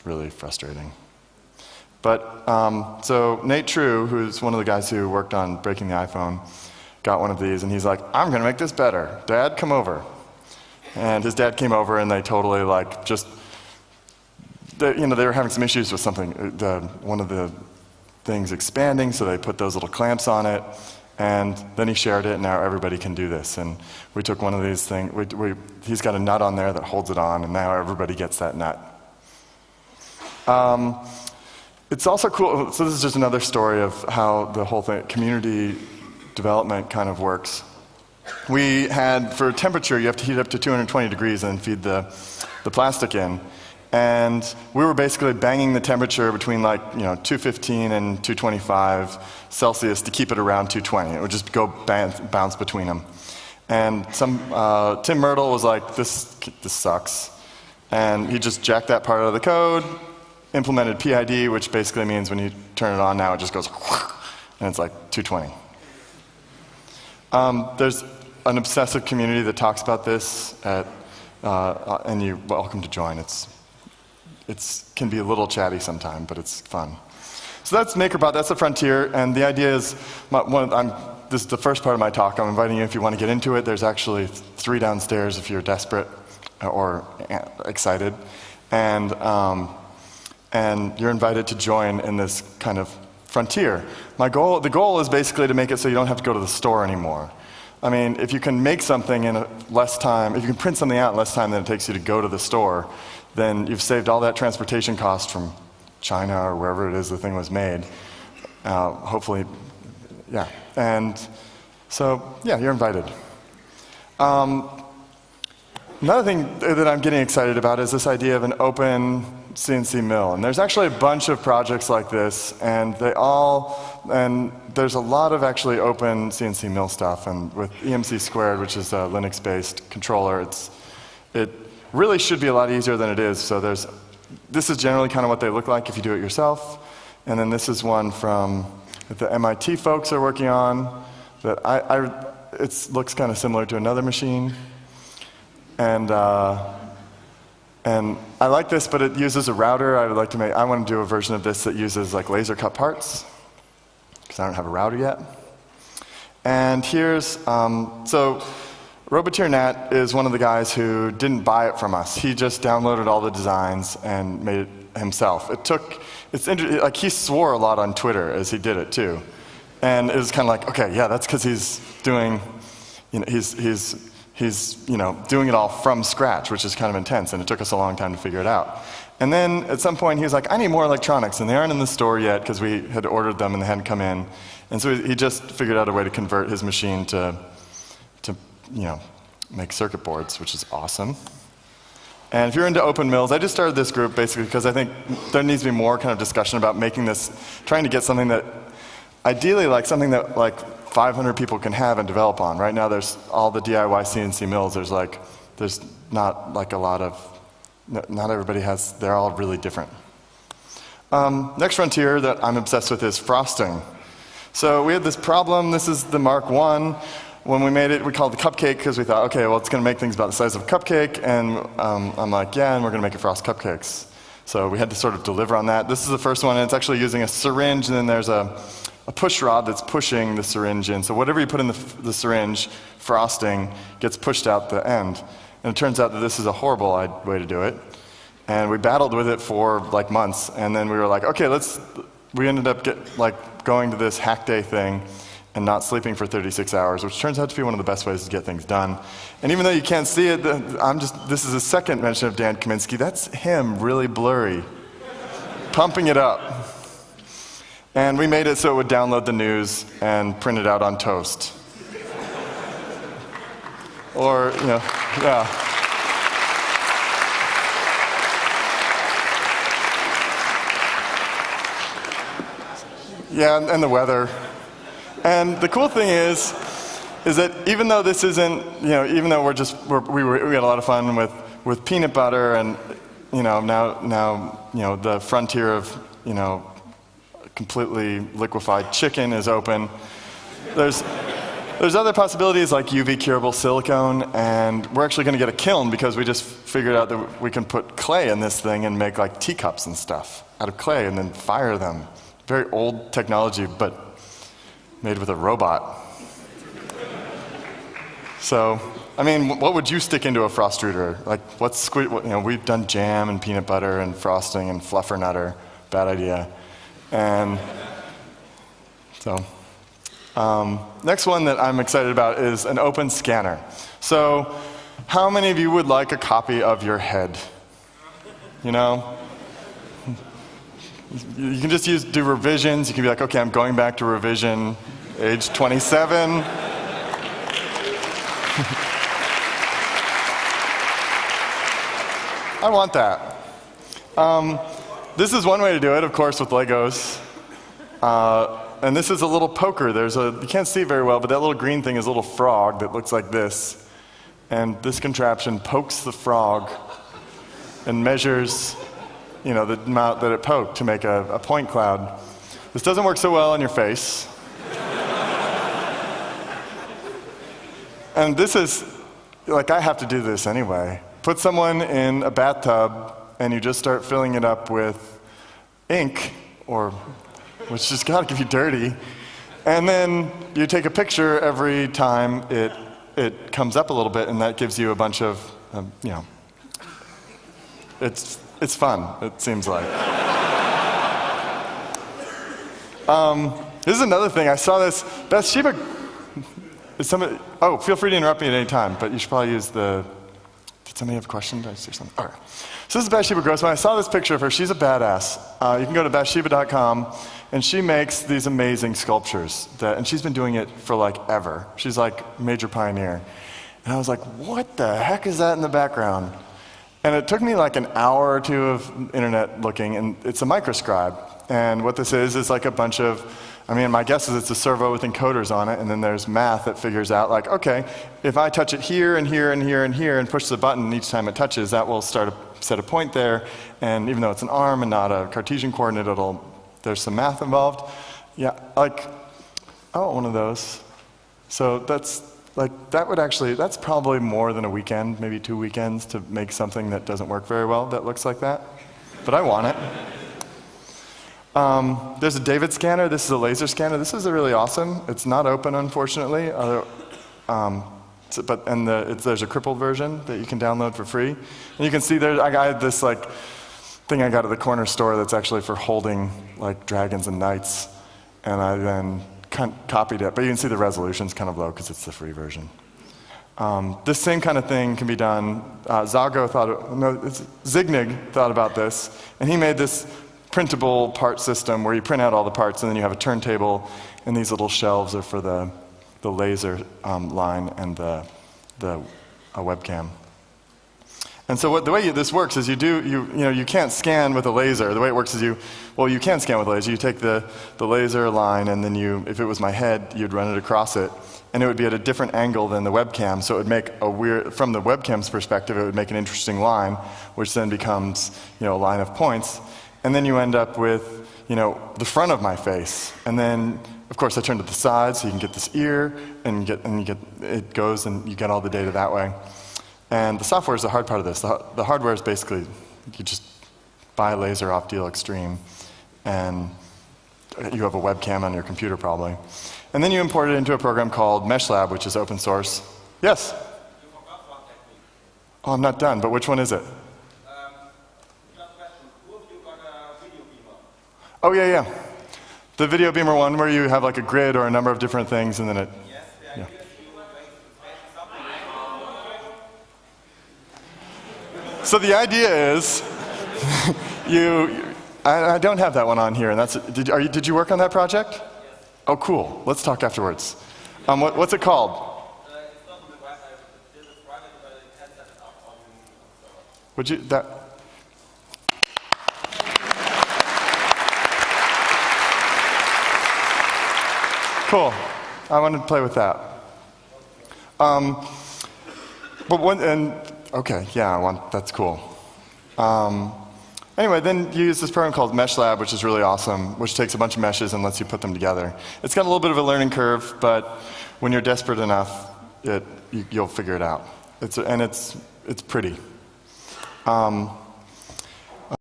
really frustrating. But so Nate True, who's one of the guys who worked on breaking the iPhone, got one of these, and he's like, I'm going to make this better. Dad, come over. And his dad came over, and they totally they were having some issues with something. One of the things expanding, so they put those little clamps on it, and then he shared it, and now everybody can do this. And we took one of these things. He's got a nut on there that holds it on, and now everybody gets that nut. It's also cool, so this is just another story of how the whole thing, community development kind of works. We had, for temperature, you have to heat it up to 220 degrees and feed the plastic in. And we were basically banging the temperature between 215 and 225 Celsius to keep it around 220. It would just go bounce between them. And Tim Myrtle was like, this sucks. And he just jacked that part out of the code, implemented PID, which basically means when you turn it on now, it just goes, and it's like 220. There's an obsessive community that talks about this, and you're welcome to join. It can be a little chatty sometimes, but it's fun. So that's MakerBot, that's the frontier, and the idea is, this is the first part of my talk. I'm inviting you if you want to get into it. There's actually 3 downstairs if you're desperate or excited. And you're invited to join in this kind of frontier. The goal is basically to make it so you don't have to go to the store anymore. I mean, if you can make something in less time, if you can print something out in less time than it takes you to go to the store, then you've saved all that transportation cost from China or wherever it is the thing was made. Hopefully, yeah. And so, yeah, you're invited. Another thing that I'm getting excited about is this idea of an open CNC mill. And there's actually a bunch of projects like this, and there's a lot of actually open CNC mill stuff. And with EMC Squared, which is a Linux-based controller, it really should be a lot easier than it is. So this is generally kind of what they look like if you do it yourself. And then this is one that the MIT folks are working on that it looks kind of similar to another machine. And I like this, but it uses a router. I want to do a version of this that uses laser cut parts, because I don't have a router yet. And here's, so Roboteer Nat is one of the guys who didn't buy it from us. He just downloaded all the designs and made it himself. He swore a lot on Twitter as he did it too. And it was kind of like, okay, yeah, that's because he's doing, he's doing it all from scratch, which is kind of intense, and it took us a long time to figure it out. And then at some point he was like, I need more electronics, and they aren't in the store yet because we had ordered them and they hadn't come in. And so he just figured out a way to convert his machine to make circuit boards, which is awesome. And if you're into open mills, I just started this group basically because I think there needs to be more kind of discussion about making this, trying to get something that, ideally something that 500 people can have and develop on. Right now there's all the DIY CNC mills, there's not a lot of, not everybody has, they're all really different. Next frontier that I'm obsessed with is frosting. So we had this problem, this is the Mark I. When we made it, we called it the cupcake because we thought, okay, well, it's going to make things about the size of a cupcake. And I'm like, yeah, and we're going to make it frost cupcakes. So we had to sort of deliver on that. This is the first one, and it's actually using a syringe, and then there's a push rod that's pushing the syringe in. So whatever you put in the syringe, frosting, gets pushed out the end. And it turns out that this is a horrible way to do it. And we battled with it for months. And then we were like, okay, we ended up going to this hack day thing and not sleeping for 36 hours, which turns out to be one of the best ways to get things done. And even though you can't see it, this is a second mention of Dan Kaminsky. That's him, really blurry, pumping it up. And we made it so it would download the news and print it out on toast. Or, yeah. Yeah, and the weather. And the cool thing is that even though this isn't, even though we had a lot of fun with peanut butter, and now the frontier of completely liquefied chicken is open. There's There's other possibilities like UV curable silicone, and we're actually going to get a kiln because we just figured out that we can put clay in this thing and make like teacups and stuff out of clay and then fire them. Very old technology, but made with a robot. So, I mean, what would you stick into a frostruder? Like, we've done jam and peanut butter and frosting and fluffernutter. Bad idea. And so, next one that I'm excited about is an open scanner. So, how many of you would like a copy of your head? You know? You can just do revisions. You can be like, okay, I'm going back to revision age 27. I want that. This is one way to do it, of course, with Legos. And this is a little poker. You can't see it very well, but that little green thing is a little frog that looks like this. And this contraption pokes the frog and measures, the amount that it poked to make a point cloud. This doesn't work so well on your face. And this is, I have to do this anyway. Put someone in a bathtub, and you just start filling it up with ink, which just got to get you dirty. And then you take a picture every time it comes up a little bit, and that gives you a bunch of, it's fun, it seems like. This is another thing. I saw this. Bathsheba, feel free to interrupt me at any time, but you should probably use the... Did somebody have a question? Did I say something? All right. So this is Bathsheba Grossman. I saw this picture of her. She's a badass. You can go to bathsheba.com, and she makes these amazing sculptures. And she's been doing it for ever. She's a major pioneer. And I was like, what the heck is that in the background? And it took me an hour or two of internet looking, and it's a microscribe. And what this is a bunch of, my guess is it's a servo with encoders on it, and then there's math that figures out, okay, if I touch it here and here and here and here and push the button each time it touches, that will set a point there. And even though it's an arm and not a Cartesian coordinate, there's some math involved. Yeah, I want one of those. So that's that's probably more than a weekend, maybe 2 weekends, to make something that doesn't work very well that looks like that. But I want it. There's a David scanner. This is a laser scanner. This is really awesome. It's not open, unfortunately. There's a crippled version that you can download for free. And you can see I got this thing I got at the corner store that's actually for holding dragons and knights. And I then copied it. But you can see the resolution's kind of low because it's the free version. This same kind of thing can be done. Zignig thought about this, and he made this printable part system where you print out all the parts, and then you have a turntable, and these little shelves are for the laser line and the webcam. And so the way this works is you can't scan with a laser. The way it works is you can scan with a laser. You take the laser line, and then if it was my head, you'd run it across it, and it would be at a different angle than the webcam, so it would make from the webcam's perspective, it would make an interesting line, which then becomes a line of points. And then you end up with, the front of my face. And then, of course, I turn to the sides so you can get this ear, and it goes, and you get all the data that way. And the software is the hard part of this. The hardware is basically, you just buy a laser off Deal Extreme, and you have a webcam on your computer probably. And then you import it into a program called MeshLab, which is open source. Yes? You forgot one technique. Oh, I'm not done, but which one is it? Oh, yeah. The video beamer one where you have a grid or a number of different things, and then it... Yes, yeah. So the idea is, I don't have that one on here, and did you work on that project? Yes. Oh, cool. Let's talk afterwards. What's it called? It's not on the website. I did it private, but it can set it up on the server. Would you... Cool. I want to play with that. That's cool. Anyway, then you use this program called Mesh Lab, which is really awesome, which takes a bunch of meshes and lets you put them together. It's got a little bit of a learning curve, but when you're desperate enough, you'll figure it out. It's pretty.